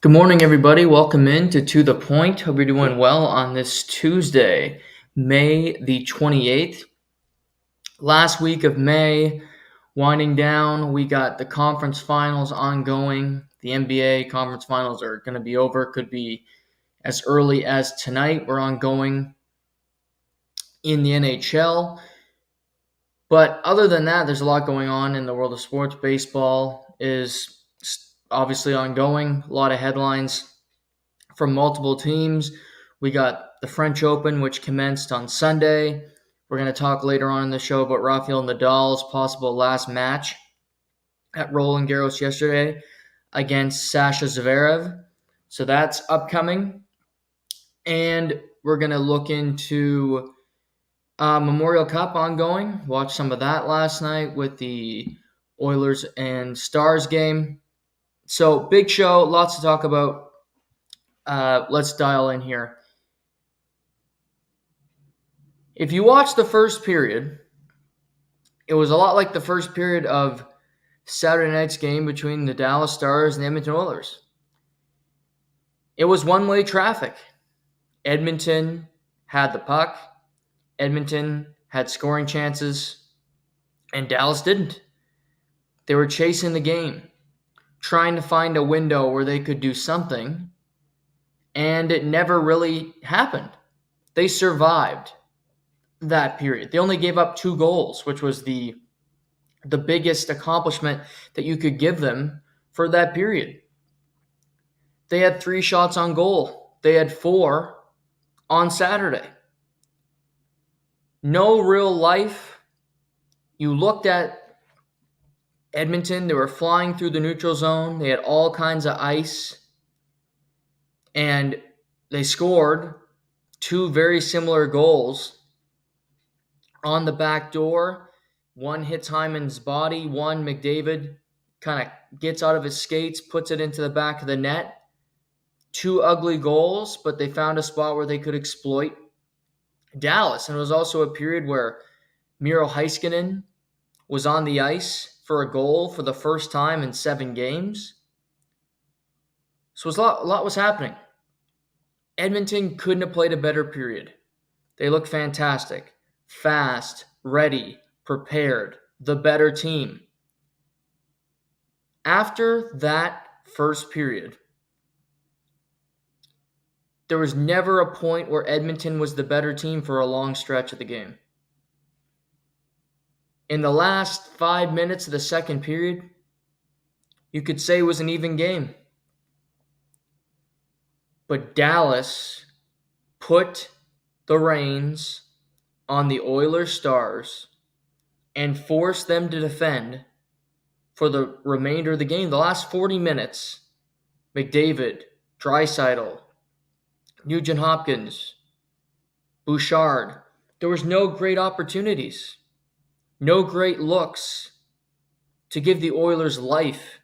Good morning, everybody. Welcome in to the Point. Hope you're doing well on this Tuesday, May the 28th. Last week of May, winding down. We got the conference finals ongoing. The NBA conference finals are going to be over. Could be as early as tonight. We're ongoing in the NHL. But other than that, there's a lot going on in the world of sports. Baseball is obviously ongoing. A lot of headlines from multiple teams. We got the French Open, which commenced on Sunday. We're going to talk later on in the show about Rafael Nadal's possible last match at Rolland Garros yesterday against Sasha Zverev. So that's upcoming. And we're going to look into Memorial Cup ongoing. Watched some of that last night with the Oilers and Stars game. So big show, lots to talk about. Let's dial in here. If you watch the first period, it was a lot like the first period of Saturday night's game between the Dallas Stars and the Edmonton Oilers. It was one-way traffic. Edmonton had the puck. Edmonton had scoring chances, and Dallas didn't. They were chasing the game, trying to find a window where they could do something, and it never really happened. They survived that period. They only gave up 2 goals, which was the biggest accomplishment that you could give them for that period. They had 3 shots on goal. They had 4 on Saturday. No real life. You looked at Edmonton, they were flying through the neutral zone. They had all kinds of ice. And they scored 2 very similar goals on the back door. One hits Hyman's body. One, McDavid kind of gets out of his skates, puts it into the back of the net. 2 ugly goals, but they found a spot where they could exploit Dallas. And it was also a period where Miro Heiskanen was on the ice for a goal for the first time in 7 games. So a lot was happening. Edmonton couldn't have played a better period. They looked fantastic. Fast, ready, prepared, the better team. After that first period, there was never a point where Edmonton was the better team for a long stretch of the game. In the last 5 minutes of the second period, you could say it was an even game. But Dallas put the reins on the Oilers Stars and forced them to defend for the remainder of the game. The last 40 minutes, McDavid, Draisaitl, Nugent Hopkins, Bouchard, there was no great opportunities, no great looks to give the Oilers life,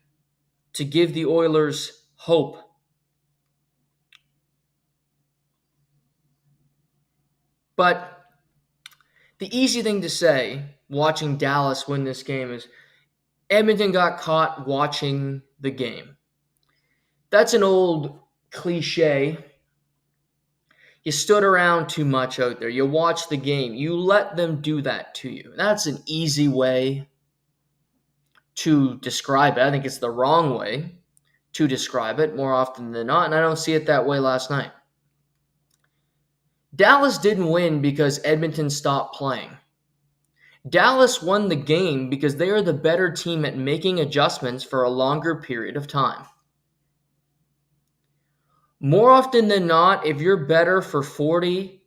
to give the Oilers hope. But the easy thing to say, watching Dallas win this game, is Edmonton got caught watching the game. That's an old cliche. You stood around too much out there. You watched the game. You let them do that to you. That's an easy way to describe it. I think it's the wrong way to describe it more often than not, and I don't see it that way last night. Dallas didn't win because Edmonton stopped playing. Dallas won the game because they are the better team at making adjustments for a longer period of time. More often than not, if you're better for 40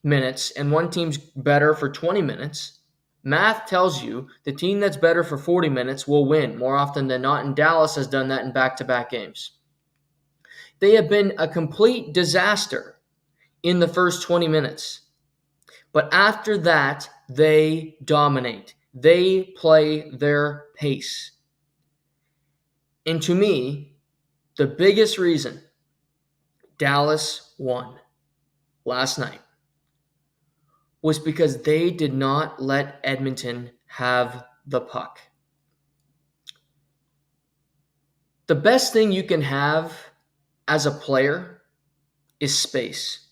minutes and one team's better for 20 minutes, math tells you the team that's better for 40 minutes will win more often than not, and Dallas has done that in back-to-back games. They have been a complete disaster in the first 20 minutes. But after that, they dominate. They play their pace. And to me, the biggest reason Dallas won last night was because they did not let Edmonton have the puck. The best thing you can have as a player is space.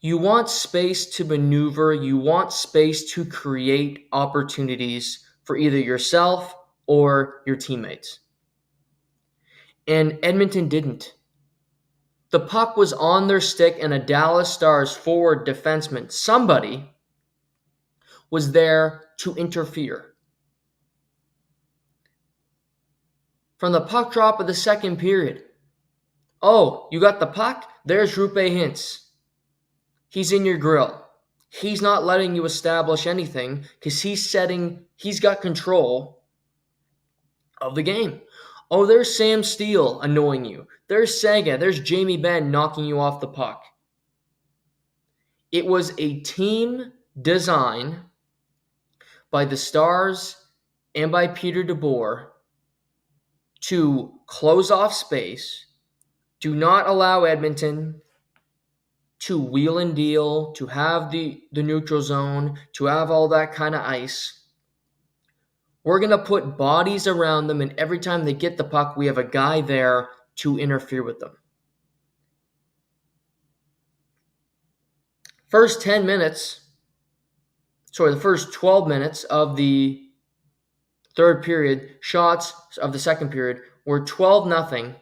You want space to maneuver, you want space to create opportunities for either yourself or your teammates. And Edmonton didn't. The puck was on their stick, and a Dallas Stars forward defenseman, somebody, was there to interfere. From the puck drop of the second period, oh, you got the puck? There's Roope Hintz. He's in your grill. He's not letting you establish anything because he's got control of the game. Oh, there's Sam Steele annoying you. There's Saga. There's Jamie Benn knocking you off the puck. It was a team design by the Stars and by Peter DeBoer to close off space, do not allow Edmonton to wheel and deal, to have the neutral zone, to have all that kind of ice. We're going to put bodies around them, and every time they get the puck, we have a guy there to interfere with them. The first 12 minutes of the third period, shots of the second period, were 12-0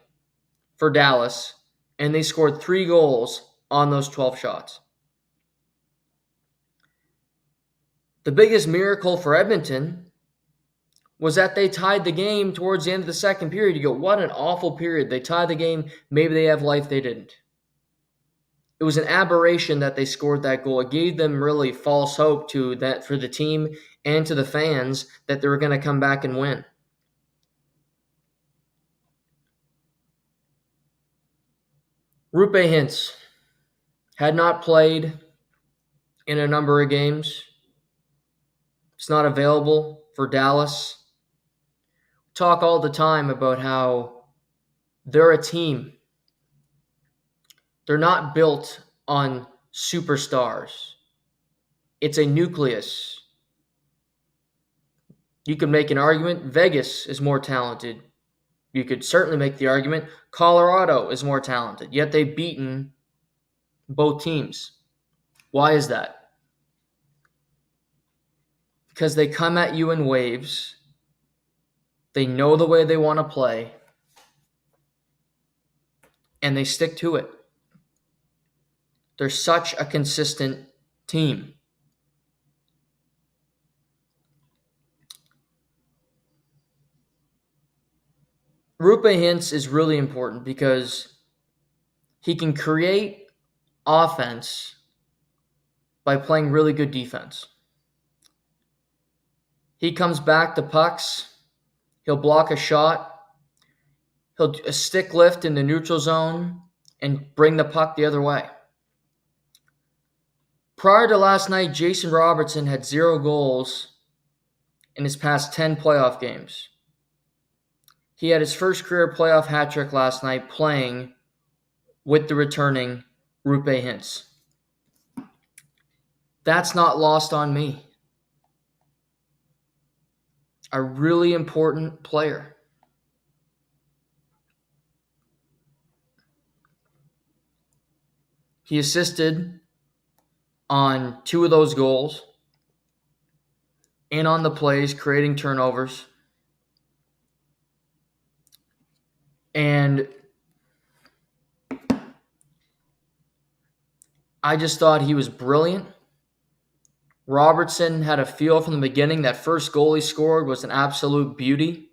for Dallas, and they scored 3 goals on those 12 shots. The biggest miracle for Edmonton was that they tied the game towards the end of the second period. You go, what an awful period. They tied the game. Maybe they have life. They didn't. It was an aberration that they scored that goal. It gave them really false hope for the team and to the fans that they were going to come back and win. Roope Hintz had not played in a number of games. It's not available for Dallas. We talk all the time about how they're a team. They're not built on superstars. It's a nucleus. You could make an argument Vegas is more talented. You could certainly make the argument Colorado is more talented, yet they've beaten both teams. Why is that? Because they come at you in waves. They know the way they want to play, and they stick to it. They're such a consistent team. Roope Hintz is really important because he can create offense by playing really good defense. He comes back to pucks. He'll block a shot. He'll a stick lift in the neutral zone and bring the puck the other way. Prior to last night, Jason Robertson had 0 goals in his past 10 playoff games. He had his first career playoff hat trick last night playing with the returning Roope Hintz. That's not lost on me. A really important player. He assisted on 2 of those goals and on the plays, creating turnovers. And I just thought he was brilliant. Robertson had a feel from the beginning. That first goal he scored was an absolute beauty.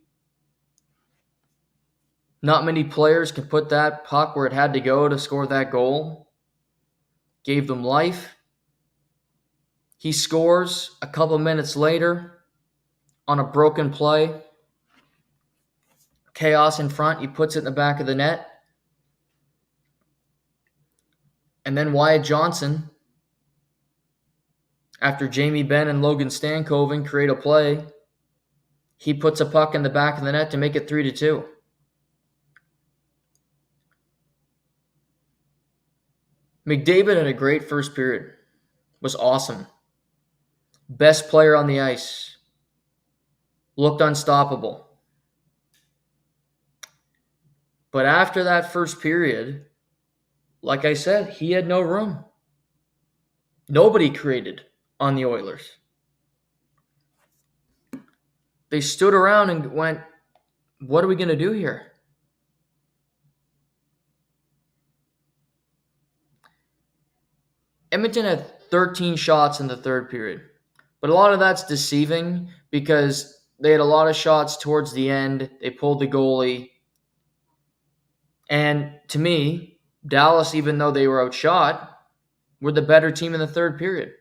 Not many players can put that puck where it had to go to score that goal. Gave them life. He scores a couple minutes later on a broken play. Chaos in front. He puts it in the back of the net. And then Wyatt Johnson, after Jamie Benn and Logan Stankoven create a play, he puts a puck in the back of the net to make it 3-2. McDavid had a great first period. Was awesome. Best player on the ice. Looked unstoppable. But after that first period, like I said, he had no room. Nobody created on the Oilers. They stood around and went, what are we going to do here? Edmonton had 13 shots in the third period. But a lot of that's deceiving because they had a lot of shots towards the end. They pulled the goalie. And to me, Dallas, even though they were outshot, were the better team in the third period.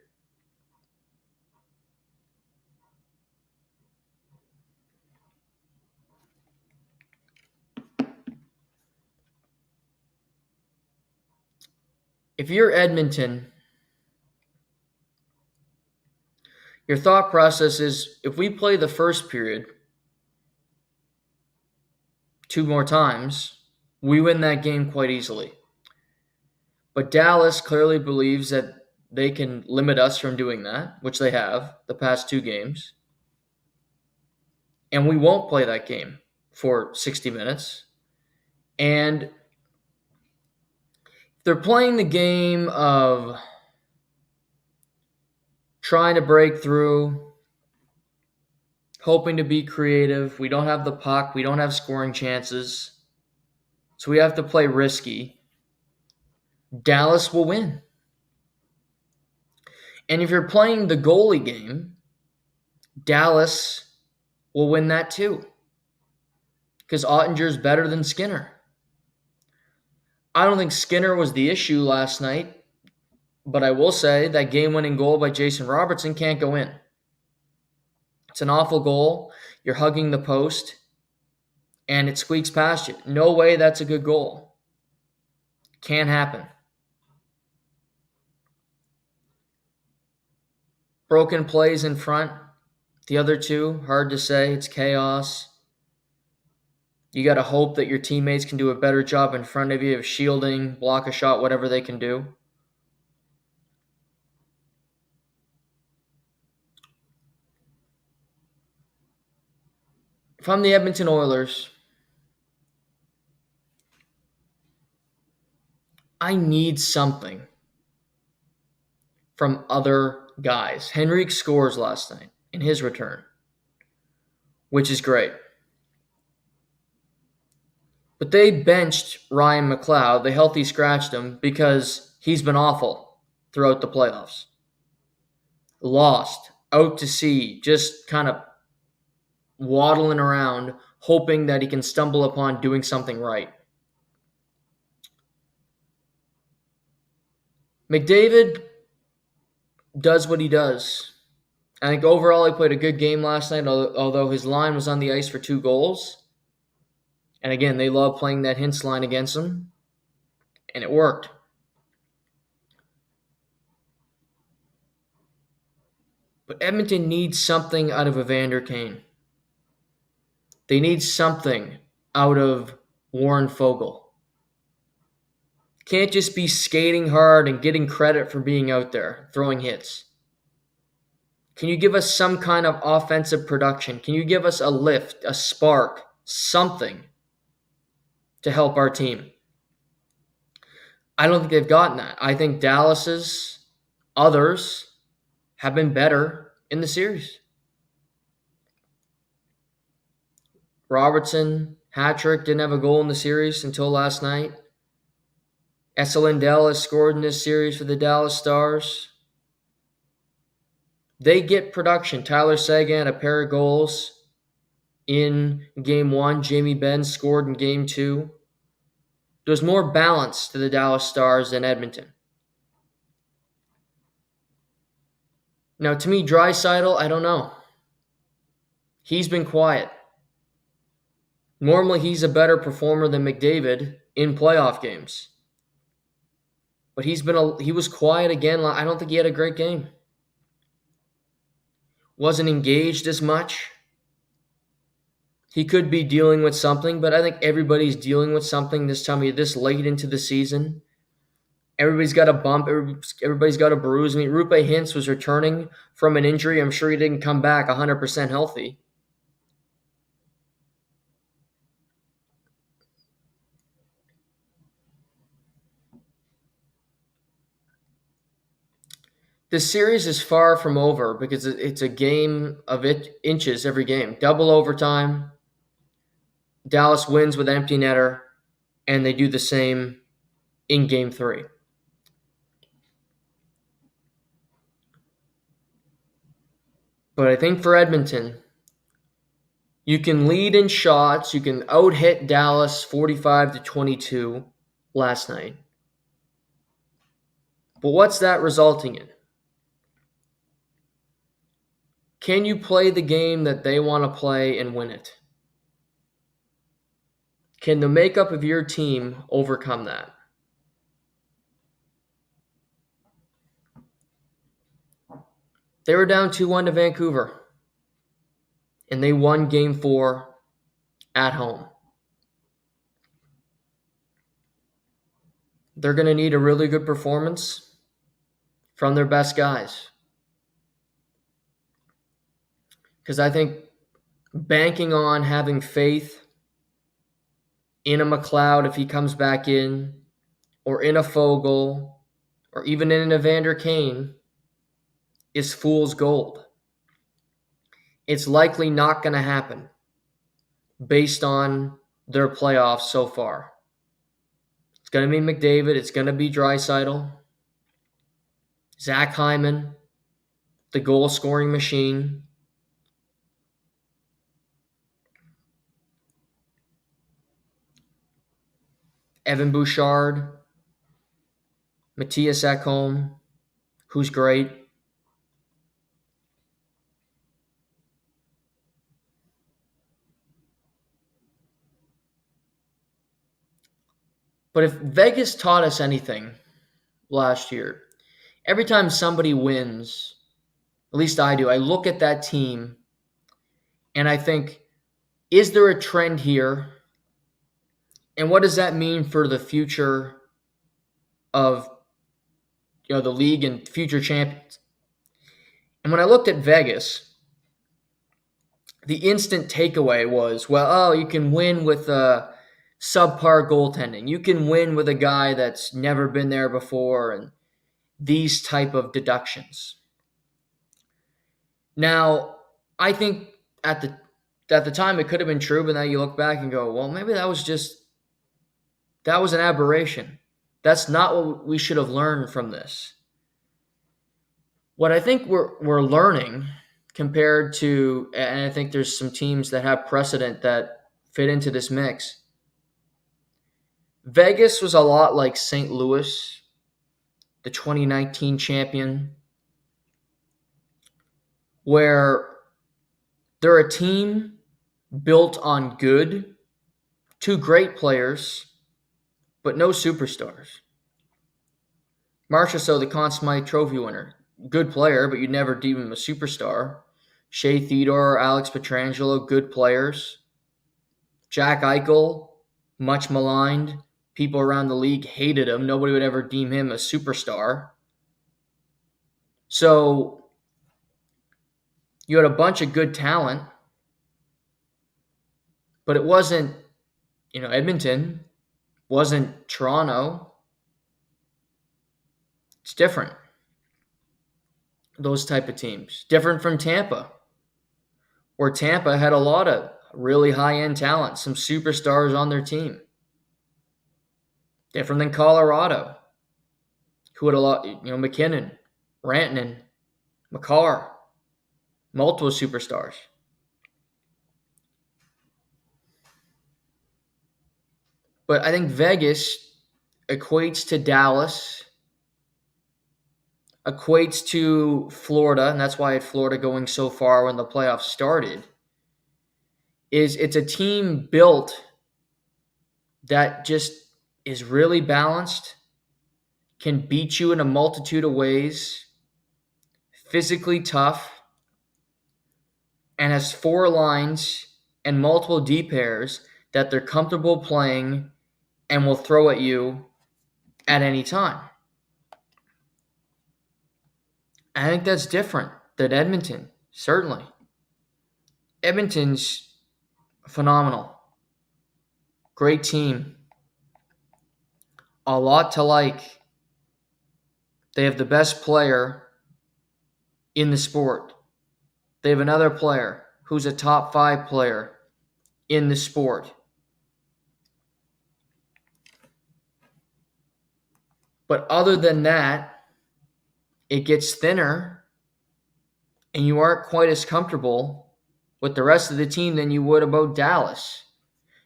If you're Edmonton, your thought process is if we play the first period 2 more times, we win that game quite easily. But Dallas clearly believes that they can limit us from doing that, which they have the past 2 games. And we won't play that game for 60 minutes. And they're playing the game of trying to break through, hoping to be creative. We don't have the puck. We don't have scoring chances. So we have to play risky. Dallas will win. And if you're playing the goalie game, Dallas will win that too. Because Ottinger's better than Skinner. I don't think Skinner was the issue last night, but I will say that game-winning goal by Jason Robertson can't go in. It's an awful goal. You're hugging the post, and it squeaks past you. No way that's a good goal. Can't happen. Broken plays in front. The other two, hard to say. It's chaos. You got to hope that your teammates can do a better job in front of you of shielding, block a shot, whatever they can do. If I'm the Edmonton Oilers, I need something from other guys. Henrique scores last night in his return, which is great. But they benched Ryan McLeod. They healthy scratched him because he's been awful throughout the playoffs. Lost, out to sea, just kind of waddling around, hoping that he can stumble upon doing something right. McDavid does what he does. I think overall he played a good game last night, although his line was on the ice for 2 goals. And again, they love playing that Hintz line against him. And it worked. But Edmonton needs something out of Evander Kane. They need something out of Warren Foegele. Can't just be skating hard and getting credit for being out there, throwing hits. Can you give us some kind of offensive production? Can you give us a lift, a spark, something to help our team? I don't think they've gotten that. I think Dallas's others have been better in the series. Robertson, hat-trick, didn't have a goal in the series until last night. Esa Lindell has scored in this series for the Dallas Stars. They get production. Tyler Seguin had a pair of goals in Game 1. Jamie Benn scored in Game 2. There's more balance to the Dallas Stars than Edmonton. Now, to me, Draisaitl, I don't know. He's been quiet. Normally, he's a better performer than McDavid in playoff games. But he was quiet again. I don't think he had a great game. Wasn't engaged as much. He could be dealing with something, but I think everybody's dealing with something this late into the season. Everybody's got a bump. Everybody's got a bruise. I mean, Roope Hintz was returning from an injury. I'm sure he didn't come back 100% healthy. The series is far from over because it's a game of inches every game. Double overtime. Dallas wins with empty netter, and they do the same in game 3. But I think for Edmonton, you can lead in shots. You can out-hit Dallas 45-22 last night. But what's that resulting in? Can you play the game that they want to play and win it? Can the makeup of your team overcome that? They were down 2-1 to Vancouver, and they won Game 4 at home. They're going to need a really good performance from their best guys. Because I think banking on having faith in a McLeod if he comes back in, or in a Fogle, or even in a Evander Kane, is fool's gold. It's likely not going to happen based on their playoffs so far. It's going to be McDavid. It's going to be Draisaitl. Zach Hyman, the goal-scoring machine. Evan Bouchard. Matthias Ekholm, who's great. But if Vegas taught us anything last year, every time somebody wins, at least I do, I look at that team and I think, is there a trend here? And what does that mean for the future of the league and future champions? And when I looked at Vegas, the instant takeaway was, you can win with subpar goaltending. You can win with a guy that's never been there before, and these type of deductions. Now, I think at the time it could have been true, but now you look back and go, well, maybe that was an aberration. That's not what we should have learned from this. What I think we're learning compared to, and I think there's some teams that have precedent that fit into this mix. Vegas was a lot like St. Louis, the 2019 champion, where they're a team built on good, 2 great players, but no superstars. Marchessault, the Conn Smythe Trophy winner, good player, but you'd never deem him a superstar. Shea Theodore, Alex Pietrangelo, good players. Jack Eichel, much maligned. People around the league hated him. Nobody would ever deem him a superstar. So you had a bunch of good talent, but it wasn't, Edmonton, wasn't Toronto. It's different. Those type of teams. Different from Tampa, where Tampa had a lot of really high-end talent, some superstars on their team. Different than Colorado, who had a lot, McKinnon, Rantanen, Makar, multiple superstars. But I think Vegas equates to Dallas, equates to Florida, and that's why I had Florida going so far when the playoffs started, it's a team built that just is really balanced, can beat you in a multitude of ways, physically tough, and has 4 lines and multiple D pairs that they're comfortable playing and will throw at you at any time. I think that's different than Edmonton, certainly. Edmonton's phenomenal. Great team. A lot to like. They have the best player in the sport. They have another player who's a top 5 player in the sport. But other than that, it gets thinner, and you aren't quite as comfortable with the rest of the team than you would about Dallas.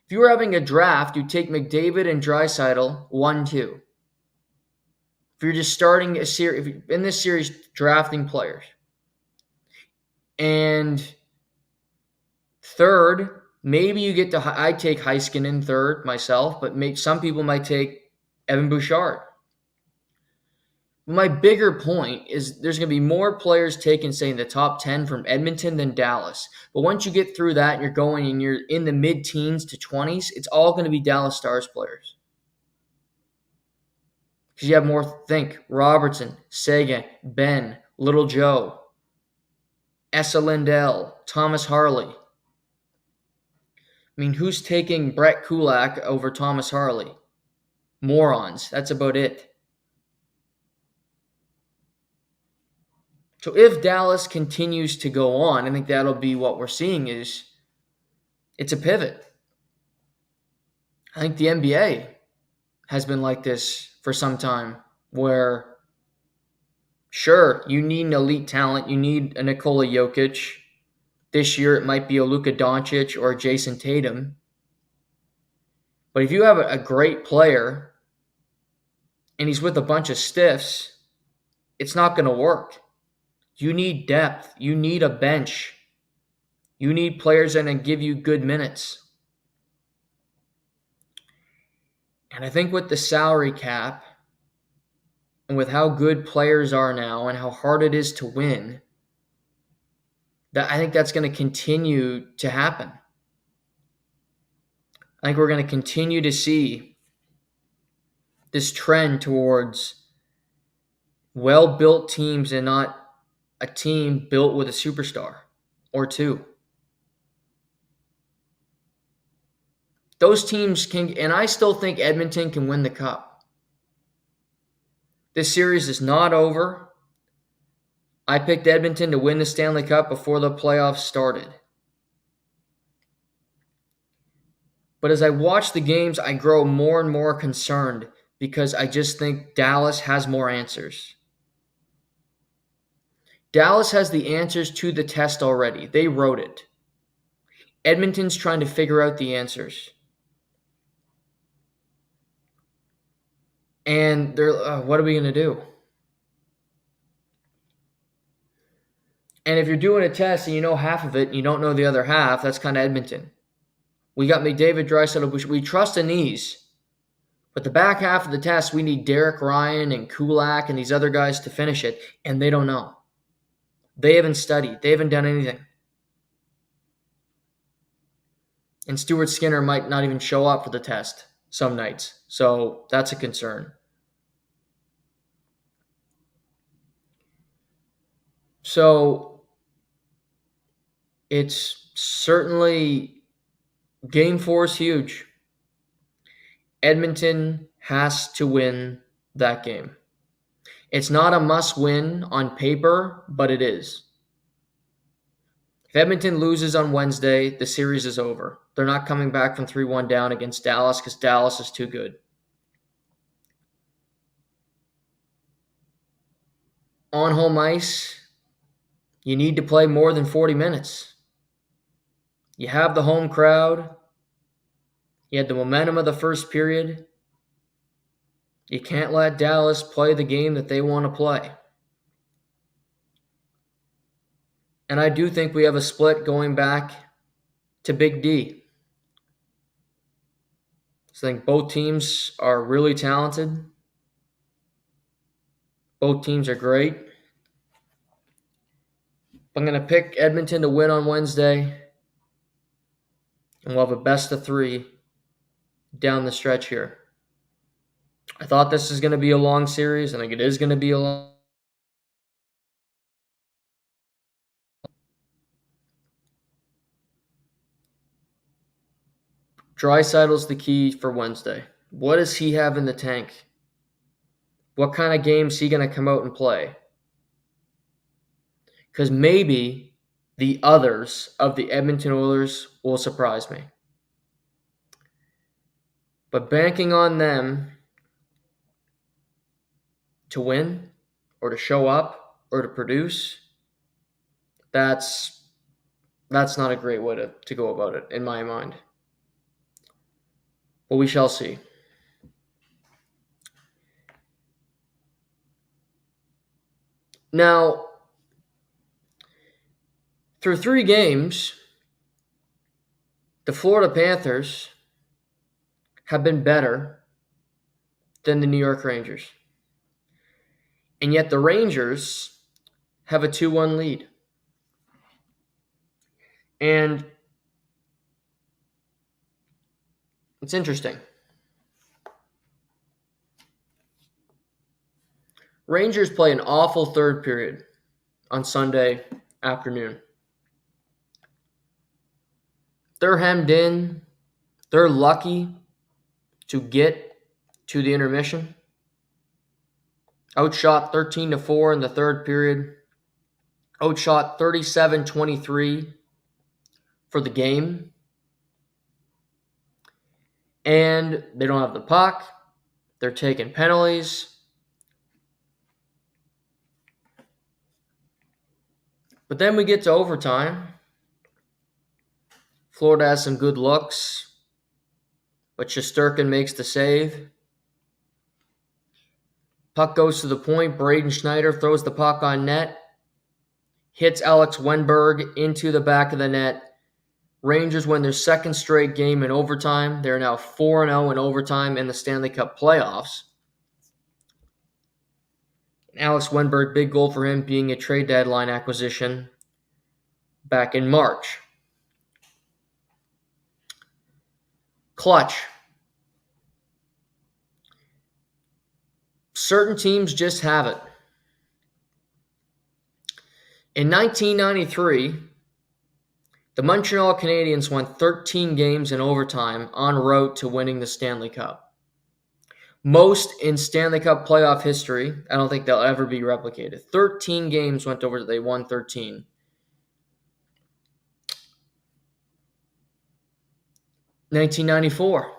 If you were having a draft, you'd take McDavid and Draisaitl 1-2. If you're just starting a series, if you're in this series drafting players. And third, maybe you get to, I take Heiskanen third myself, but some people might take Evan Bouchard. My bigger point is there's going to be more players taken, say, in the top 10 from Edmonton than Dallas. But once you get through that and you're going and you're in the mid-teens to 20s, it's all going to be Dallas Stars players. Because you have more, think, Robertson, Seguin, Ben, Little Joe, Esa Lindell, Thomas Harley. I mean, who's taking Brett Kulak over Thomas Harley? Morons. That's about it. So if Dallas continues to go on, I think that'll be what we're seeing is it's a pivot. I think the NBA has been like this for some time where, sure, you need an elite talent. You need a Nikola Jokic. This year it might be a Luka Doncic or a Jason Tatum. But if you have a great player and he's with a bunch of stiffs, it's not going to work. You need depth. You need a bench. You need players that can give you good minutes. And I think with the salary cap and with how good players are now and how hard it is to win, I think that's going to continue to happen. I think we're going to continue to see this trend towards well-built teams and not a team built with a superstar or two. Those teams can, and I still think Edmonton can win the cup. This series is not over. I picked Edmonton to win the Stanley Cup before the playoffs started. But as I watch the games, I grow more and more concerned because I just think Dallas has more answers. Dallas has the answers to the test already. They wrote it. Edmonton's trying to figure out the answers. And they're, what are we going to do? And if you're doing a test and you know half of it and you don't know the other half, that's kind of Edmonton. We got McDavid, Draisaitl, we trust in these. But the back half of the test, we need Derek Ryan and Kulak and these other guys to finish it, and they don't know. They haven't studied. They haven't done anything. And Stuart Skinner might not even show up for the test some nights. So that's a concern. So it's certainly Game 4 is huge. Edmonton has to win that game. It's not a must-win on paper, but it is. If Edmonton loses on Wednesday, the series is over. They're not coming back from 3-1 down against Dallas because Dallas is too good. On home ice, you need to play more than 40 minutes. You have the home crowd. You had the momentum of the first period. You can't let Dallas play the game that they want to play. And I do think we have a split going back to Big D. So I think both teams are really talented. Both teams are great. I'm going to pick Edmonton to win on Wednesday. And we'll have a best of 3 down the stretch here. I thought this is going to be a long series. I think it is going to be a long. Draisaitl's the key for Wednesday. What does he have in the tank? What kind of game is he going to come out and play? because maybe the others of the Edmonton Oilers will surprise me. But banking on them to win or to show up or to produce, that's not a great way to go about it, in my mind. But we shall see. Now, through 3 games, the Florida Panthers have been better than the New York Rangers. And yet the Rangers have a 2-1 lead. And it's interesting. Rangers play an awful third period on Sunday afternoon. They're hemmed in. They're lucky to get to the intermission. Outshot 13-4 in the third period. Outshot 37-23 for the game. And they don't have the puck. They're taking penalties. But then we get to overtime. Florida has some good looks, but Shesterkin makes the save. Puck goes to the point. Braden Schneider throws the puck on net. Hits Alex Wenberg into the back of the net. Rangers win their second straight game in overtime. They're now 4-0 in overtime in the Stanley Cup playoffs. Alex Wenberg, big goal for him, being a trade deadline acquisition back in March. Clutch. Certain teams just have it. In 1993, the Montreal Canadiens won 13 games in overtime en route to winning the Stanley Cup. Most in Stanley Cup playoff history. I don't think they'll ever be replicated. 13 games went over, they won 13. (1994)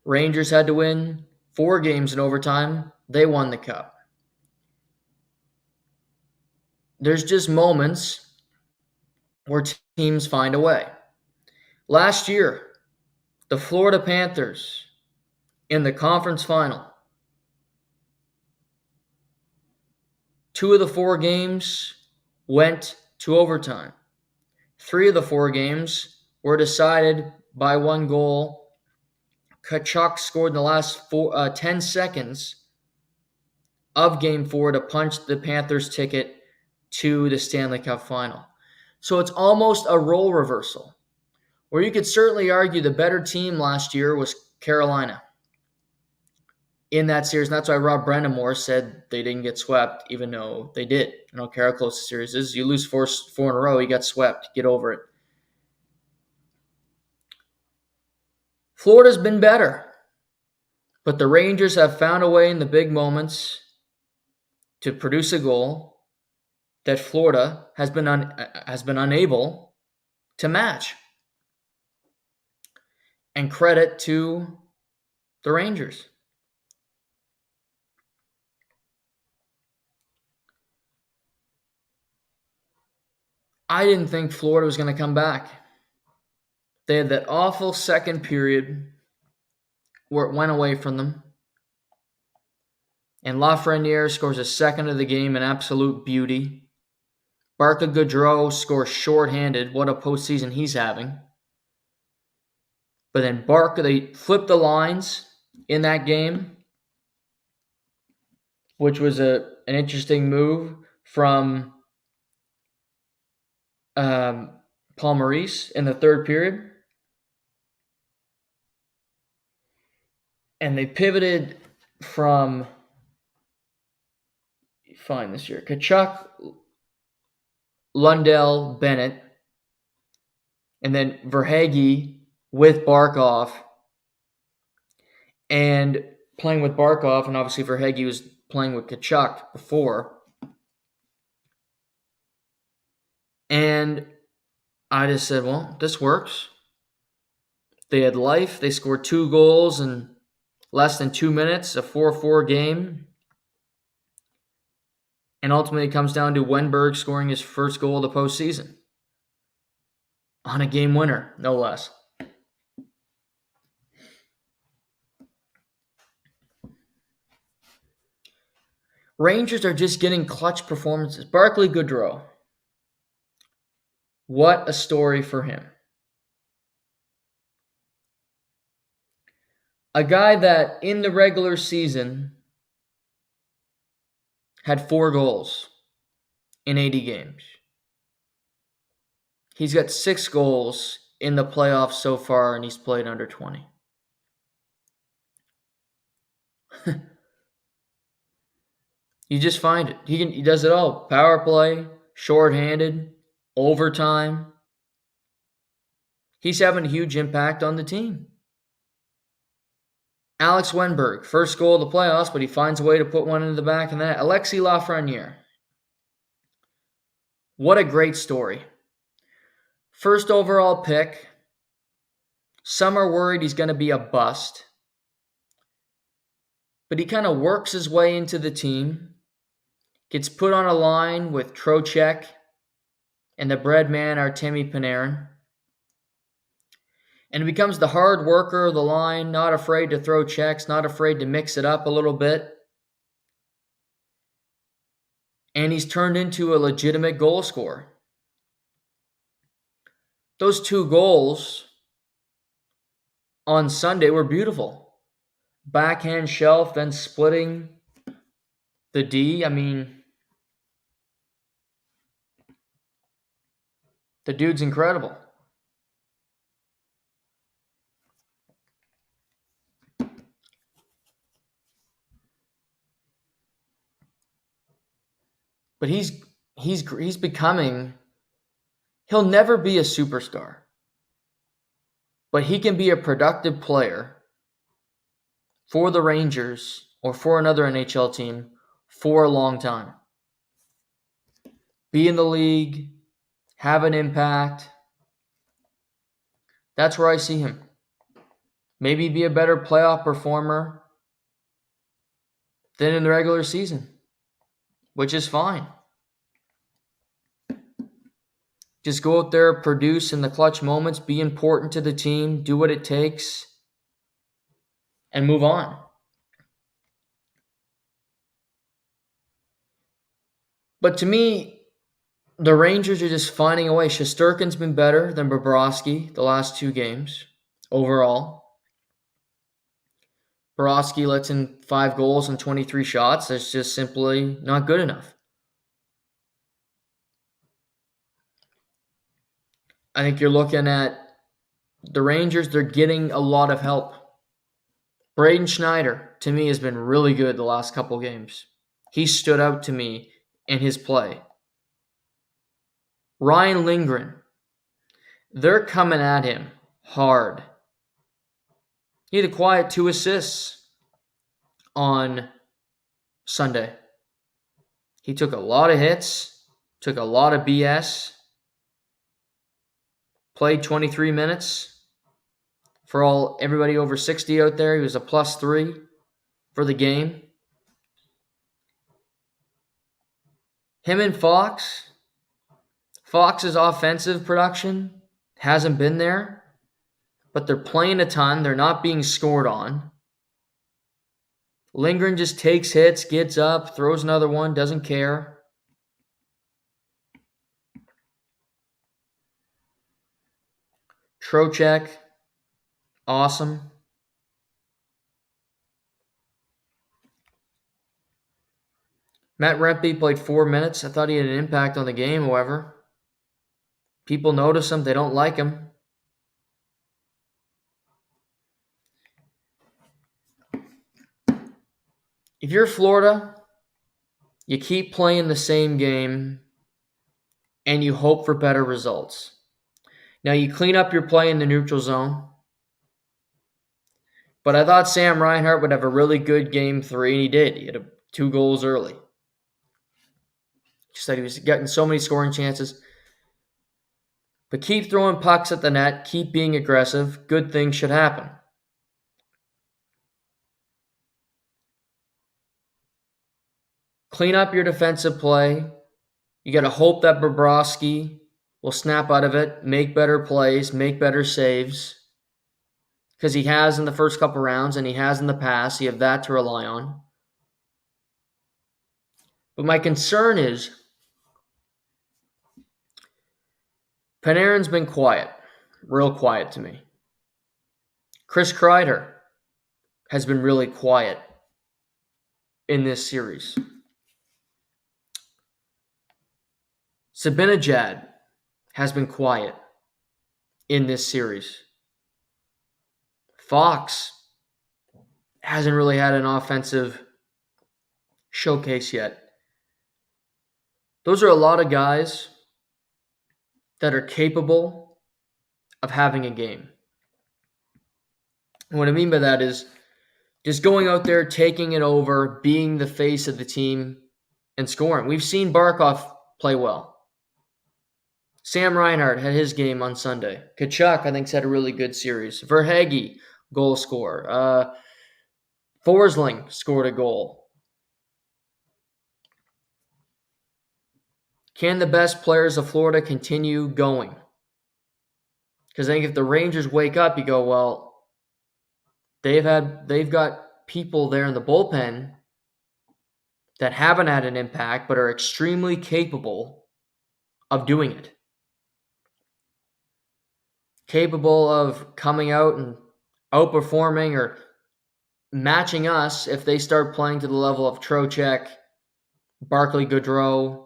Rangers had to win 4 games in overtime. They won the cup. There's just moments where teams find a way. Last year, the Florida Panthers in the conference final. 2 of the 4 games went to overtime. 3 of the 4 games were decided by 1 goal. Tkachuk scored in the last 10 seconds of Game 4 to punch the Panthers' ticket to the Stanley Cup final. So it's almost a role reversal, where you could certainly argue the better team last year was Carolina in that series. And that's why Rob Brendamore said they didn't get swept, even though they did. I don't care how close the series is. You lose 4 in a row, you got swept. Get over it. Florida's been better, but the Rangers have found a way in the big moments to produce a goal that Florida has been unable to match. And credit to the Rangers. I didn't think Florida was going to come back. They had that awful second period where it went away from them. And Lafreniere scores a second of the game, an absolute beauty. Barca Gaudreau scores shorthanded. What a postseason he's having. But then Barca, they flipped the lines in that game, which was an interesting move from Paul Maurice in the third period. And they pivoted from, fine this year, Tkachuk, Lundell, Bennett, and then Verhaeghe with Barkov, and playing with Barkov, and obviously Verhaeghe was playing with Tkachuk before. And I just said, well, this works. They had life. They scored 2 goals in less than 2 minutes, a 4-4 game. And ultimately, it comes down to Wenberg scoring his first goal of the postseason on a game winner, no less. Rangers are just getting clutch performances. Barclay Goodrow. What a story for him. A guy that in the regular season had 4 goals in 80 games. He's got 6 goals in the playoffs so far, and he's played under 20. You just find it. He does it all. Power play, shorthanded, overtime. He's having a huge impact on the team. Alex Wenberg, first goal of the playoffs, but he finds a way to put one into the back of the net. Alexis Lafreniere. What a great story. First overall pick. Some are worried he's going to be a bust. But he kind of works his way into the team. Gets put on a line with Trocheck and the bread man Artemi Panarin. And becomes the hard worker of the line, not afraid to throw checks, not afraid to mix it up a little bit. And he's turned into a legitimate goal scorer. Those 2 goals on Sunday were beautiful. Backhand shelf, then splitting the D. I mean, the dude's incredible. But he's becoming, he'll never be a superstar. But he can be a productive player for the Rangers or for another NHL team for a long time. Be in the league, have an impact. That's where I see him. Maybe be a better playoff performer than in the regular season, which is fine. Just go out there, produce in the clutch moments, be important to the team, do what it takes, and move on. But to me, the Rangers are just finding a way. Shesterkin's been better than Bobrovsky the last 2 games overall. Bobrovsky lets in 5 goals and 23 shots. That's just simply not good enough. I think you're looking at the Rangers, they're getting a lot of help. Braden Schneider, to me, has been really good the last couple games. He stood out to me in his play. Ryan Lindgren, they're coming at him hard. He had a quiet 2 assists on Sunday. He took a lot of hits, took a lot of BS, played 23 minutes. For everybody over 60 out there, he was a +3 for the game. Him and Fox's offensive production hasn't been there, but they're playing a ton. They're not being scored on. Lindgren just takes hits, gets up, throws another one, doesn't care. Trocheck, awesome. Matt Rempe played 4 minutes. I thought he had an impact on the game, however. People notice him. They don't like him. If you're Florida, you keep playing the same game and you hope for better results. Now, you clean up your play in the neutral zone. But I thought Sam Reinhart would have a really good game 3, and he did. He had 2 goals early. Just that he was getting so many scoring chances. But keep throwing pucks at the net, keep being aggressive, good things should happen. Clean up your defensive play. You got to hope that Bobrovsky will snap out of it, make better plays, make better saves. Because he has in the first couple rounds and he has in the past. You have that to rely on. But my concern is Panarin's been quiet, real quiet to me. Chris Kreider has been really quiet in this series. Zibanejad has been quiet in this series. Fox hasn't really had an offensive showcase yet. Those are a lot of guys that are capable of having a game. And what I mean by that is just going out there, taking it over, being the face of the team, and scoring. We've seen Barkov play well. Sam Reinhart had his game on Sunday. Kachuk, I think, had a really good series. Verhaeghe, goal scorer. Forsling scored a goal. Can the best players of Florida continue going? Because I think if the Rangers wake up, you go, well, they've got people there in the bullpen that haven't had an impact but are extremely capable of doing it. Capable of coming out and outperforming or matching us if they start playing to the level of Trocheck, Barclay Goodrow,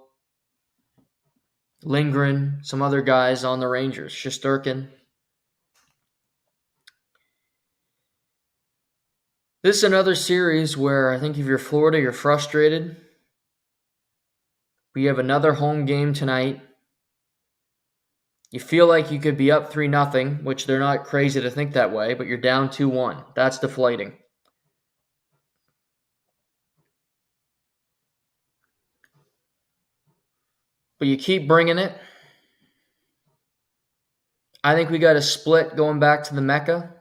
Lindgren, some other guys on the Rangers, Shesterkin. This is another series where I think if you're Florida, you're frustrated. We have another home game tonight. You feel like you could be up 3-0, which they're not crazy to think that way, but you're down 2-1. That's deflating. But you keep bringing it. I think we got a split going back to the Mecca.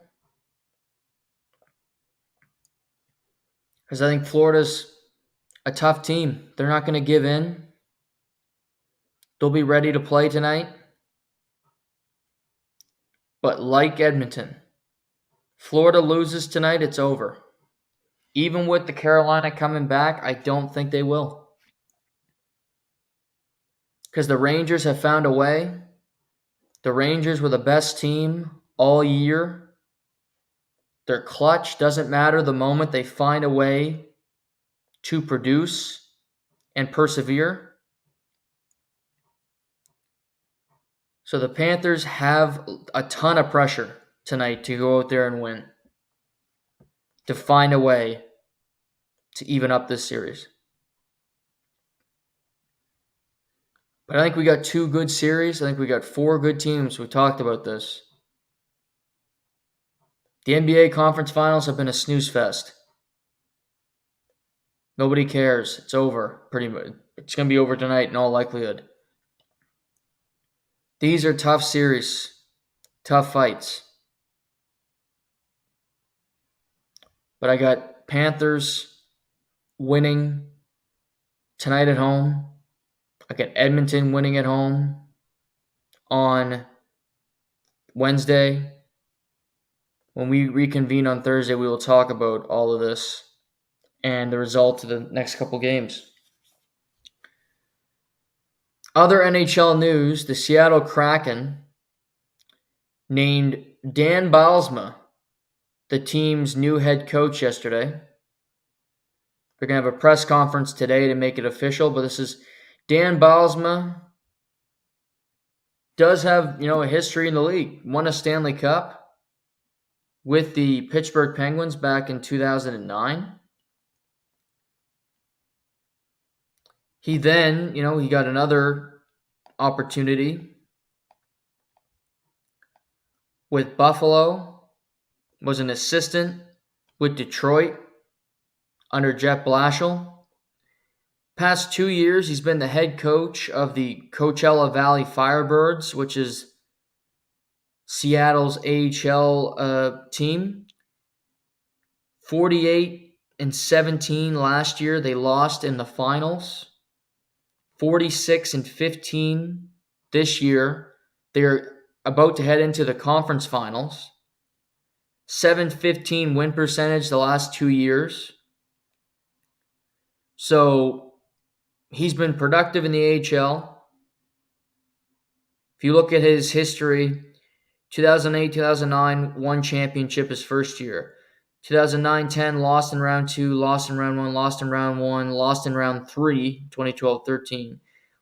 Because I think Florida's a tough team. They're not going to give in. They'll be ready to play tonight. But like Edmonton, Florida loses tonight, it's over. Even with the Carolina coming back, I don't think they will. Because the Rangers have found a way. The Rangers were the best team all year. Their clutch doesn't matter the moment they find a way to produce and persevere. So the Panthers have a ton of pressure tonight to go out there and win. To find a way to even up this series. But I think we got 2 good series. I think we got 4 good teams. We talked about this. The NBA Conference Finals have been a snooze fest. Nobody cares. It's over. Pretty much. It's going to be over tonight in all likelihood. These are tough series. Tough fights. But I got Panthers winning tonight at home. I got Edmonton winning at home on Wednesday. When we reconvene on Thursday, we will talk about all of this and the result of the next couple games. Other NHL news, the Seattle Kraken named Dan Bylsma the team's new head coach yesterday. They're going to have a press conference today to make it official, but this is Dan Bylsma. Does have, a history in the league. Won a Stanley Cup with the Pittsburgh Penguins back in 2009. He then, he got another opportunity with Buffalo, was an assistant with Detroit under Jeff Blashill. Past 2 years, he's been the head coach of the Coachella Valley Firebirds, which is Seattle's AHL team. 48-17 last year. They lost in the finals. 46-15 this year. They're about to head into the conference finals. 715 win percentage the last 2 years. So he's been productive in the AHL. If you look at his history, 2008, 2009, won championship his first year. 2009-10, lost in round 2, lost in round 1, lost in round 1, lost in round 3, 2012-13,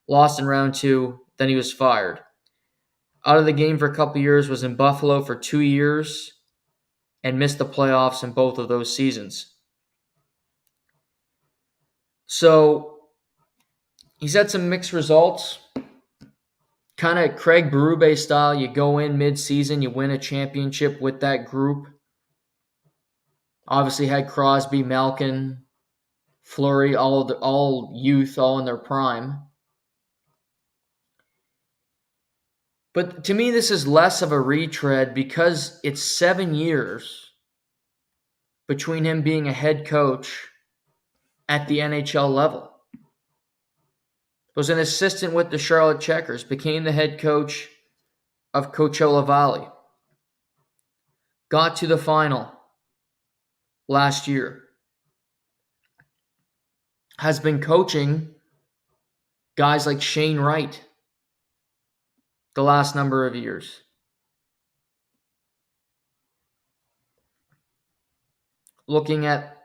lost in round 2, then he was fired. Out of the game for a couple years, was in Buffalo for 2 years, and missed the playoffs in both of those seasons. So he's had some mixed results. Kind of Craig Berube style. You go in mid-season, you win a championship with that group. Obviously had Crosby, Malkin, Fleury, all youth, all in their prime. But to me, this is less of a retread because it's 7 years between him being a head coach at the NHL level. Was an assistant with the Charlotte Checkers, became the head coach of Coachella Valley. Got to the final last year. Has been coaching guys like Shane Wright the last number of years. Looking at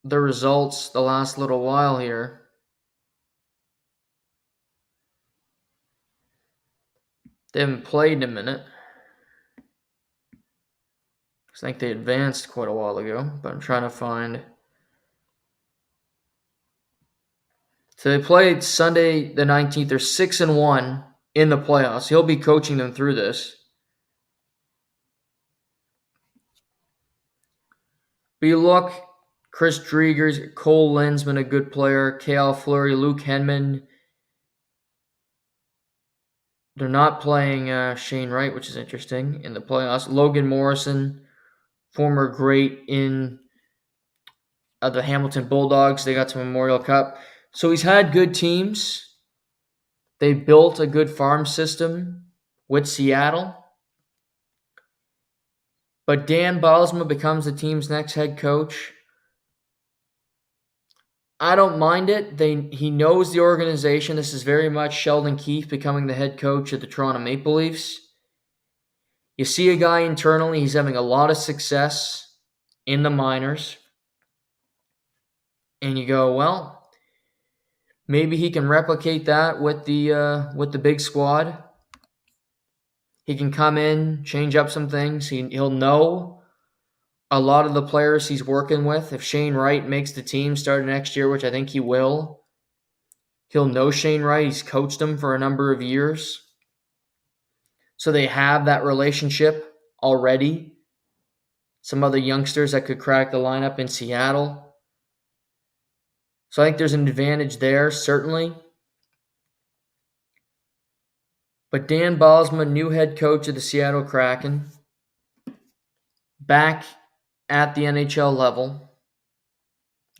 the results the last little while here, they haven't played in a minute. I think they advanced quite a while ago, but I'm trying to find. So they played Sunday the 19th. They're 6-1 in the playoffs. He'll be coaching them through this. But you look, Chris Driedger, Cole Linsman, a good player, Kale Fleury, Luke Henman. They're not playing Shane Wright, which is interesting, in the playoffs. Logan Morrison, former great in the Hamilton Bulldogs. They got to Memorial Cup. So he's had good teams. They built a good farm system with Seattle. But Dan Bylsma becomes the team's next head coach. I don't mind it. He knows the organization. This is very much Sheldon Keefe becoming the head coach of the Toronto Maple Leafs. You see a guy internally, he's having a lot of success in the minors. And you go, well, maybe he can replicate that with the big squad. He can come in, change up some things. He'll know a lot of the players he's working with. If Shane Wright makes the team starting next year, which I think he will, he'll know Shane Wright. He's coached him for a number of years. So they have that relationship already. Some other youngsters that could crack the lineup in Seattle. So I think there's an advantage there, certainly. But Dan Bylsma, new head coach of the Seattle Kraken, back at the NHL level.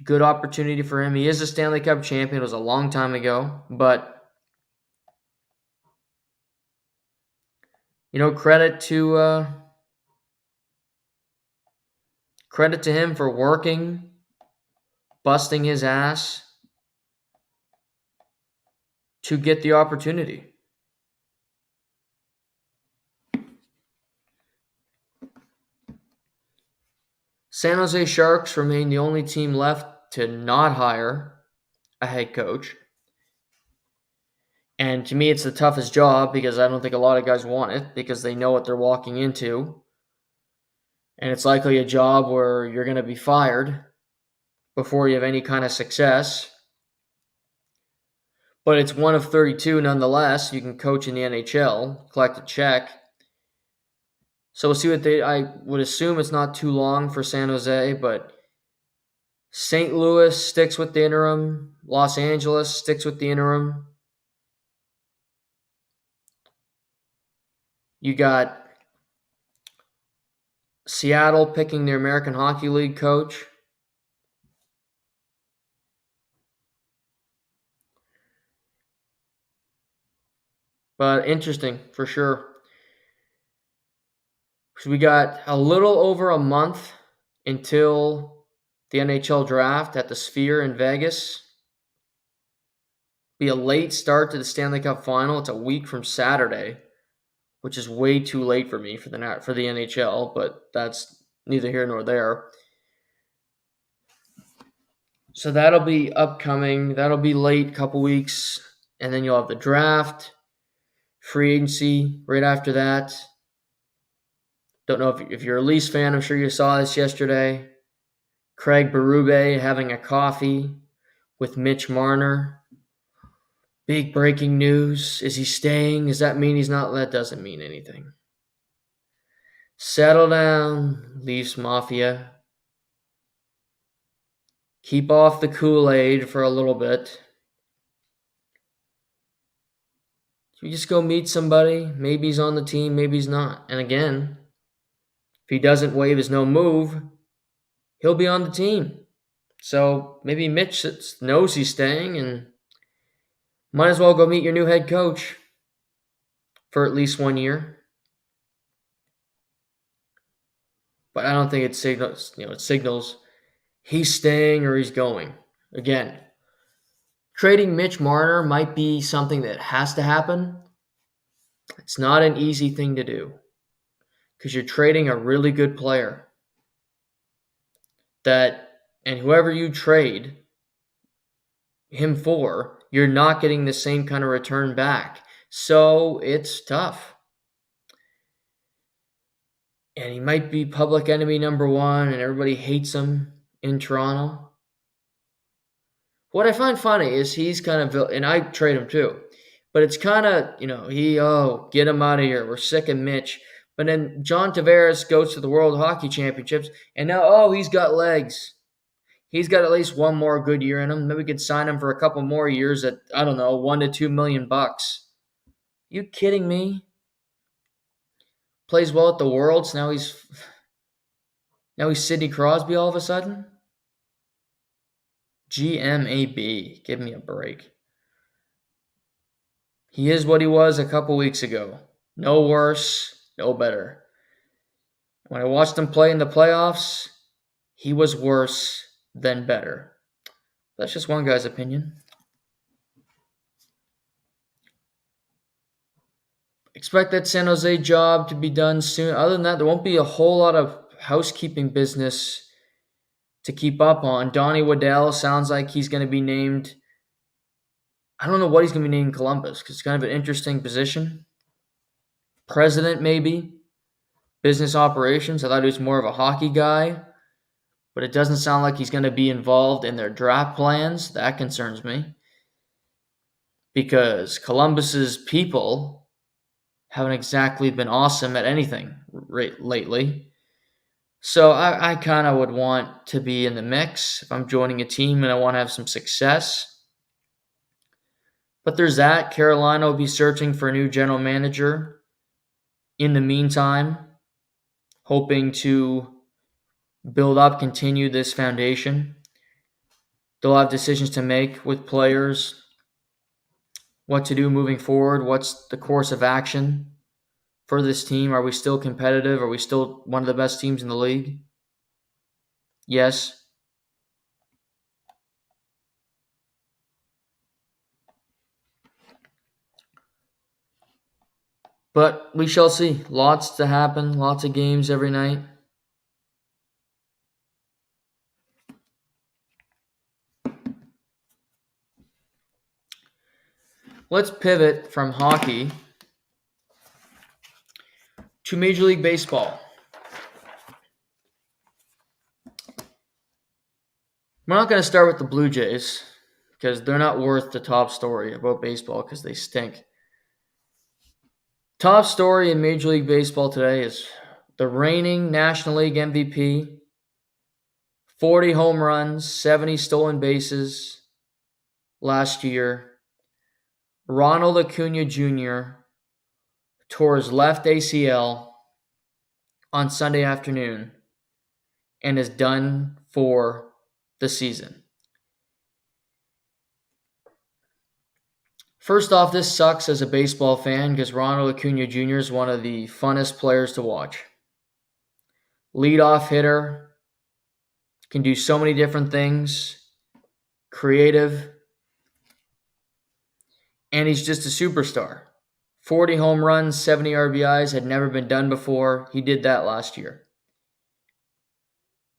Good opportunity for him. He is a Stanley Cup champion. It was a long time ago. But, credit to him for working, busting his ass to get the opportunity. San Jose Sharks remain the only team left to not hire a head coach. And to me, it's the toughest job because I don't think a lot of guys want it because they know what they're walking into. And it's likely a job where you're going to be fired before you have any kind of success. But it's one of 32 nonetheless. You can coach in the NHL, collect a check. So we'll see I would assume it's not too long for San Jose, but St. Louis sticks with the interim. Los Angeles sticks with the interim. You got Seattle picking their American Hockey League coach. But interesting, for sure. So we got a little over a month until the NHL draft at the Sphere in Vegas. Be a late start to the Stanley Cup Final. It's a week from Saturday, which is way too late for me for the NHL, but that's neither here nor there. So that'll be upcoming. That'll be late, couple weeks, and then you'll have the draft, free agency right after that. Don't know if you're a Leafs fan. I'm sure you saw this yesterday. Craig Berube having a coffee with Mitch Marner. Big breaking news. Is he staying? Does that mean he's not? That doesn't mean anything. Settle down, Leafs Mafia. Keep off the Kool-Aid for a little bit. You just go meet somebody. Maybe he's on the team, maybe he's not. And again, if he doesn't wave his no move, he'll be on the team. So maybe Mitch knows he's staying and might as well go meet your new head coach for at least 1 year. But I don't think it signals, it signals he's staying or he's going. Again, trading Mitch Marner might be something that has to happen. It's not an easy thing to do because you're trading a really good player. And whoever you trade him for, you're not getting the same kind of return back. So it's tough. And he might be public enemy number one, and everybody hates him in Toronto. What I find funny is he's kind of, and I trade him too, but it's kind of, get him out of here. We're sick of Mitch. But then John Tavares goes to the World Hockey Championships, and now, he's got legs. He's got at least one more good year in him. Maybe we could sign him for a couple more years at, $1 to $2 million. You kidding me? Plays well at the Worlds. Now he's Sidney Crosby all of a sudden. GMAB. Give me a break. He is what he was a couple weeks ago. No worse, no better. When I watched him play in the playoffs, he was worse than better. That's just one guy's opinion. Expect that San Jose job to be done soon. Other than that, there won't be a whole lot of housekeeping business to keep up on. Donnie Waddell sounds like he's going to be named. I don't know what he's going to be named in Columbus because it's kind of an interesting position. President, maybe. Business operations. I thought he was more of a hockey guy, but it doesn't sound like he's going to be involved in their draft plans. That concerns me because Columbus's people haven't exactly been awesome at anything lately. So I kind of would want to be in the mix if I'm joining a team and I want to have some success. But there's that. Carolina will be searching for a new general manager in the meantime, hoping to build up, continue this foundation. They'll have decisions to make with players, what to do moving forward, what's the course of action for this team. Are we still competitive? Are we still one of the best teams in the league? Yes. But we shall see. Lots to happen, lots of games every night. Let's pivot from hockey to Major League Baseball. We're not going to start with the Blue Jays because they're not worth the top story about baseball because they stink. Top story in Major League Baseball today is the reigning National League MVP, 40 home runs, 70 stolen bases last year, Ronald Acuna Jr., tore his left ACL on Sunday afternoon and is done for the season. First off, this sucks as a baseball fan because Ronald Acuna Jr. is one of the funnest players to watch. Leadoff hitter, can do so many different things, creative, and he's just a superstar. 40 home runs, 70 RBIs had never been done before. He did that last year.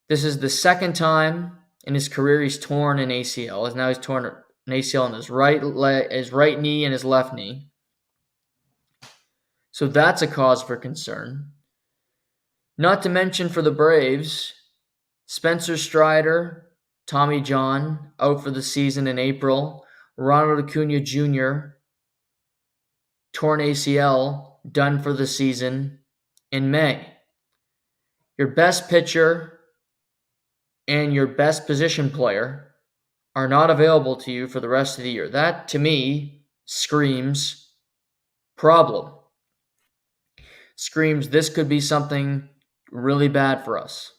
This is the second time in his career he's torn an ACL. Now he's torn an ACL in his right knee and his left knee. So that's a cause for concern. Not to mention for the Braves, Spencer Strider, Tommy John out for the season in April. Ronald Acuna Jr., torn ACL, done for the season in May. Your best pitcher and your best position player are not available to you for the rest of the year. That, to me, screams problem. Screams this could be something really bad for us.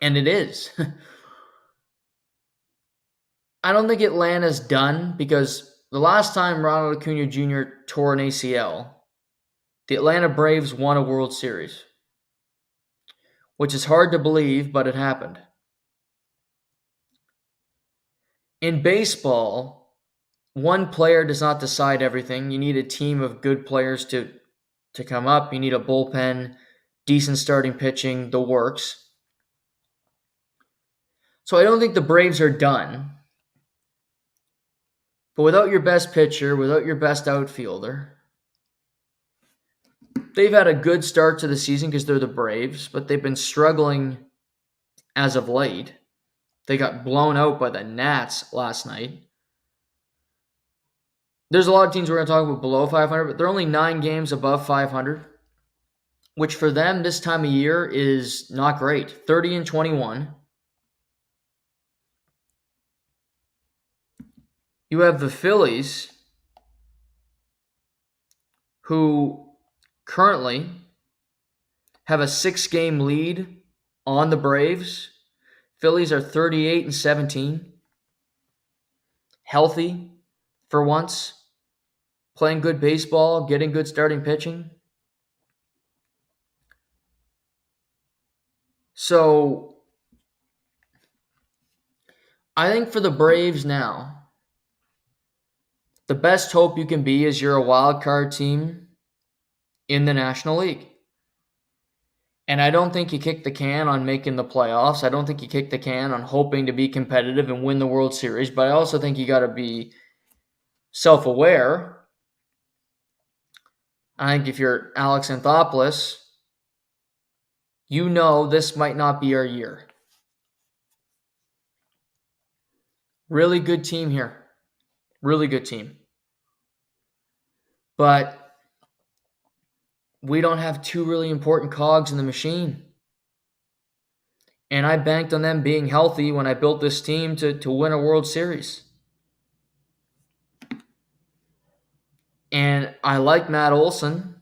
And it is. I don't think Atlanta's done because the last time Ronald Acuna Jr. tore an ACL, the Atlanta Braves won a World Series, which is hard to believe, but it happened. In baseball, one player does not decide everything. You need a team of good players to come up. You need a bullpen, decent starting pitching, the works. So I don't think the Braves are done. But without your best pitcher, without your best outfielder, they've had a good start to the season because they're the Braves, but they've been struggling as of late. They got blown out by the Nats last night. There's a lot of teams we're going to talk about below 500, but they're only 9 games above 500, which for them this time of year is not great. 30-21. You have the Phillies, who currently have a 6-game lead on the Braves. Phillies are 38-17. Healthy for once. Playing good baseball, getting good starting pitching. So, I think for the Braves now, the best hope you can be is you're a wild card team in the National League. And I don't think you kick the can on making the playoffs. I don't think you kick the can on hoping to be competitive and win the World Series. But I also think you got to be self-aware. I think if you're Alex Anthopoulos, you know this might not be our year. Really good team here. Really good team. But we don't have 2 really important cogs in the machine. And I banked on them being healthy when I built this team to win a World Series. And I like Matt Olson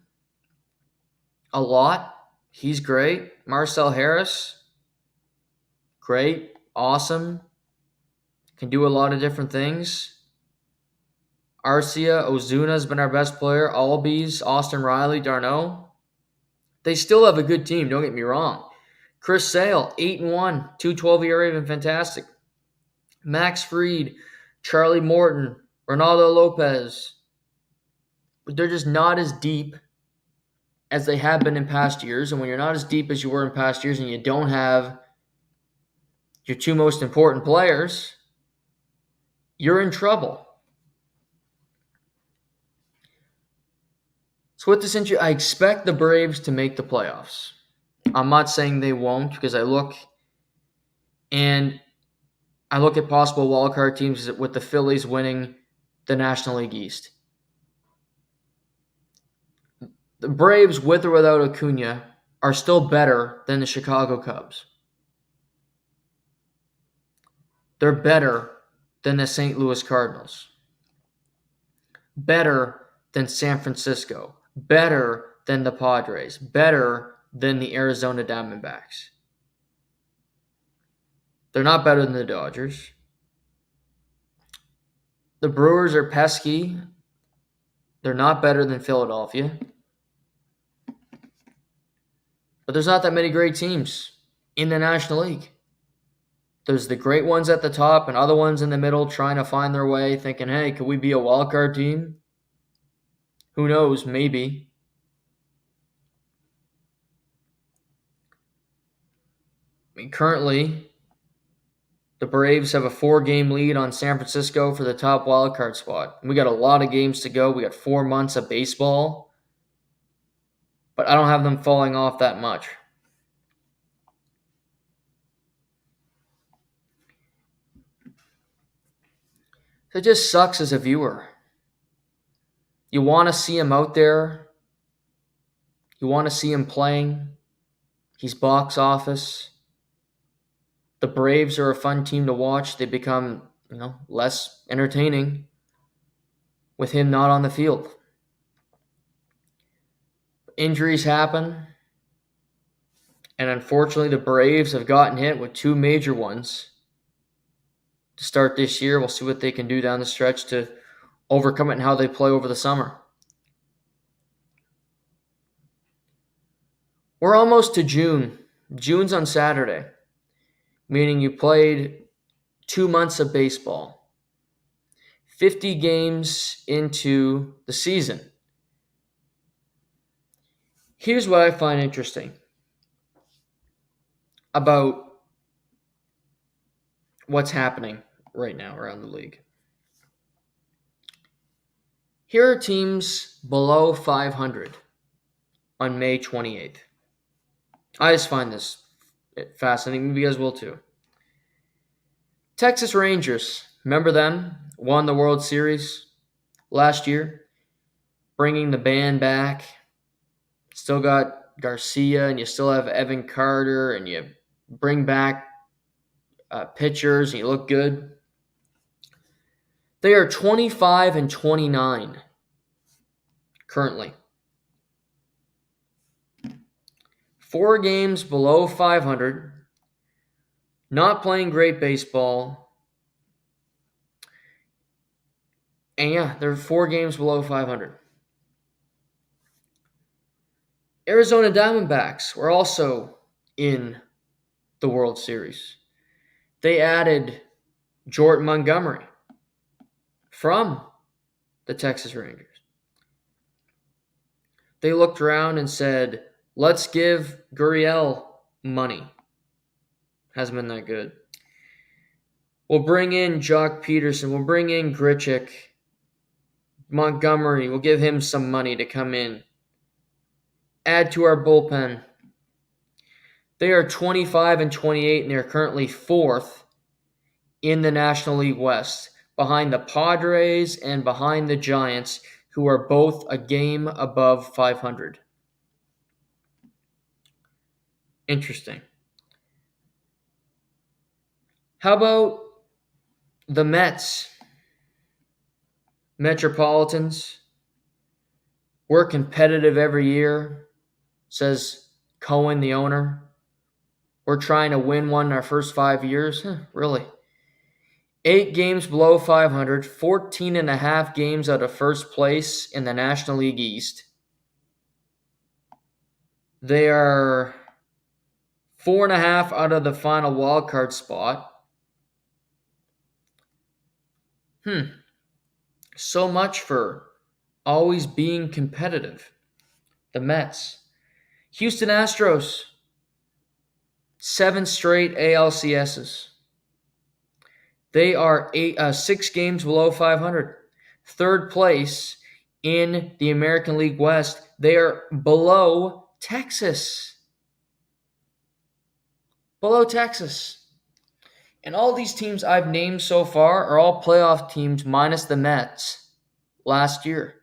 a lot. He's great. Marcel Harris, great, awesome. Can do a lot of different things. Arcia, Ozuna's been our best player. Albies, Austin Riley, Darno. They still have a good team, don't get me wrong. Chris Sale, 8-1, 2.12 ERA, been fantastic. Max Fried, Charlie Morton, Ronaldo Lopez. But they're just not as deep as they have been in past years. And when you're not as deep as you were in past years and you don't have your 2 most important players, you're in trouble. So with this intro, I expect the Braves to make the playoffs. I'm not saying they won't because I look at possible wildcard teams with the Phillies winning the National League East. The Braves, with or without Acuna, are still better than the Chicago Cubs. They're better than the St. Louis Cardinals. Better than San Francisco, better than the Padres, better than the Arizona Diamondbacks. They're not better than the Dodgers. The Brewers are pesky. They're not better than Philadelphia. But there's not that many great teams in the National League. There's the great ones at the top and other ones in the middle trying to find their way, thinking, hey, could we be a wild card team? Who knows? Maybe. I mean, currently, the Braves have a 4-game lead on San Francisco for the top wild card spot. We got a lot of games to go. We got 4 months of baseball. But I don't have them falling off that much. It just sucks as a viewer. You want to see him out there. You want to see him playing. He's box office. The Braves are a fun team to watch. They become, less entertaining with him not on the field. Injuries happen. And unfortunately, the Braves have gotten hit with 2 major ones to start this year. We'll see what they can do down the stretch to overcome it and how they play over the summer. We're almost to June. June's on Saturday, meaning you played 2 months of baseball. 50 games into the season. Here's what I find interesting about what's happening right now around the league. Here are teams below 500 on May 28th. I just find this fascinating. Maybe you guys will too. Texas Rangers, remember them? Won the World Series last year, bringing the band back. Still got Garcia, and you still have Evan Carter, and you bring back pitchers, and you look good. They are 25-29 currently. 4 games below 500. Not playing great baseball. And yeah, they're 4 games below 500. Arizona Diamondbacks were also in the World Series. They added Jordan Montgomery from the Texas Rangers. They looked around and said, let's give Gurriel money. Hasn't been that good. We'll bring in Jock Peterson. We'll bring in Grichuk. Montgomery. We'll give him some money to come in. Add to our bullpen. They are 25-28, and they're currently 4th in the National League West, behind the Padres and behind the Giants, who are both a game above 500. Interesting. How about the Mets? Metropolitans. We're competitive every year, says Cohen, the owner. We're trying to win one in our first 5 years. Really? 8 games below 500, 14.5 games out of first place in the National League East. They are 4.5 out of the final wild card spot. So much for always being competitive. The Mets. Houston Astros. 7 straight ALCSs. They are 6 games below 500. 3rd place in the American League West. They are below Texas. Below Texas. And all these teams I've named so far are all playoff teams minus the Mets last year.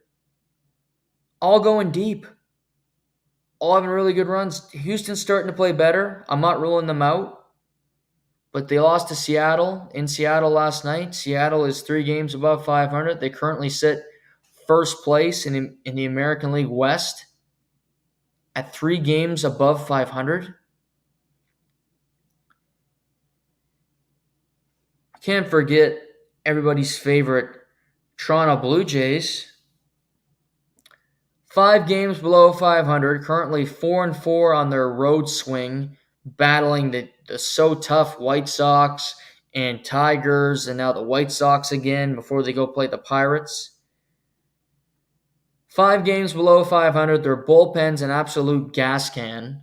All going deep. All having really good runs. Houston's starting to play better. I'm not ruling them out. But they lost to Seattle in Seattle last night. Seattle is 3 games above 500. They currently sit first place in the American League West at 3 games above 500. Can't forget everybody's favorite Toronto Blue Jays. 5 games below 500, currently 4-4 on their road swing, battling the so tough White Sox and Tigers, and now the White Sox again before they go play the Pirates. 5 games below 500, their bullpen's an absolute gas can.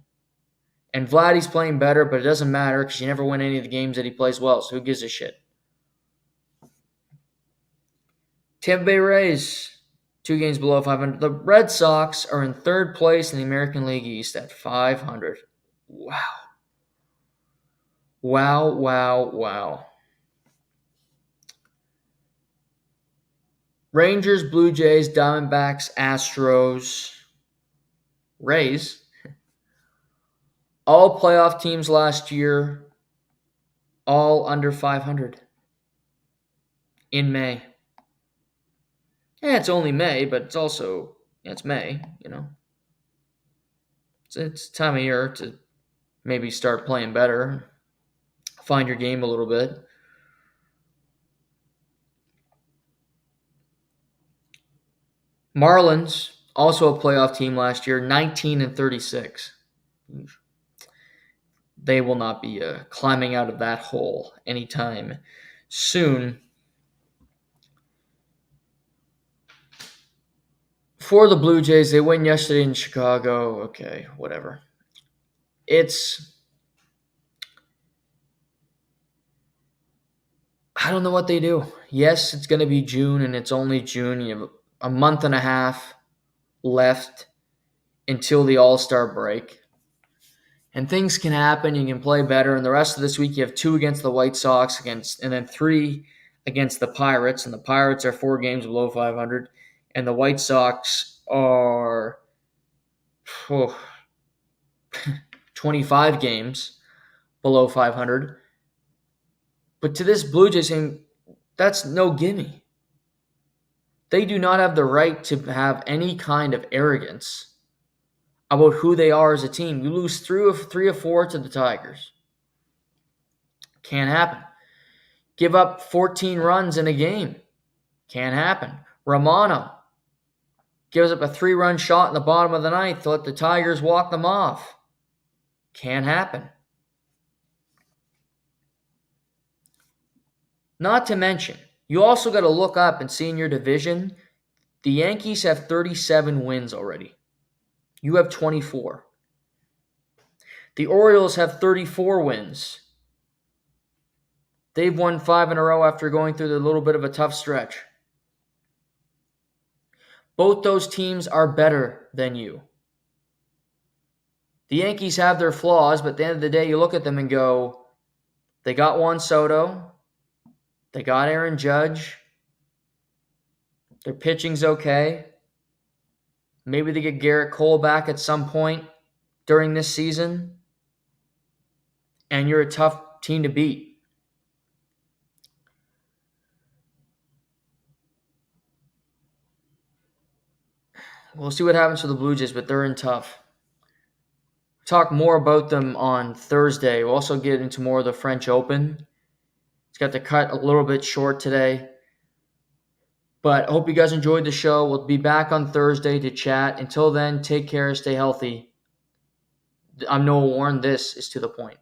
And Vladdy's playing better, but it doesn't matter because you never win any of the games that he plays well, so who gives a shit? Tampa Bay Rays, 2 games below 500. The Red Sox are in 3rd place in the American League East at 500. Wow. Wow, wow, wow. Rangers, Blue Jays, Diamondbacks, Astros, Rays. All playoff teams last year, all under 500 in May. Yeah, it's only May, but it's also, it's May, you know. It's time of year to maybe start playing better, find your game a little bit. Marlins, also a playoff team last year, 19-36. They will not be climbing out of that hole anytime soon. For the Blue Jays, they win yesterday in Chicago. Okay, whatever. I don't know what they do. Yes, it's going to be June, and it's only June. You have a month and a half left until the All-Star break. And things can happen. You can play better. And the rest of this week, you have 2 against the White Sox, and then 3 against the Pirates. And the Pirates are 4 games below 500. And the White Sox are 25 games below 500. But to this Blue Jays team, that's no gimme. They do not have the right to have any kind of arrogance about who they are as a team. You lose 3 of 4 to the Tigers. Can't happen. Give up 14 runs in a game. Can't happen. Romano gives up a 3-run shot in the bottom of the 9th to let the Tigers walk them off. Can't happen. Not to mention, you also got to look up and see in your division, the Yankees have 37 wins already. You have 24. The Orioles have 34 wins. They've won 5 in a row after going through a little bit of a tough stretch. Both those teams are better than you. The Yankees have their flaws, but at the end of the day, you look at them and go, they got Juan Soto, they got Aaron Judge, their pitching's okay. Maybe they get Garrett Cole back at some point during this season, and you're a tough team to beat. We'll see what happens to the Blue Jays, but they're in tough. Talk more about them on Thursday. We'll also get into more of the French Open. It's got to cut a little bit short today. But I hope you guys enjoyed the show. We'll be back on Thursday to chat. Until then, take care, stay healthy. I'm Noah Warren. This is To The Point.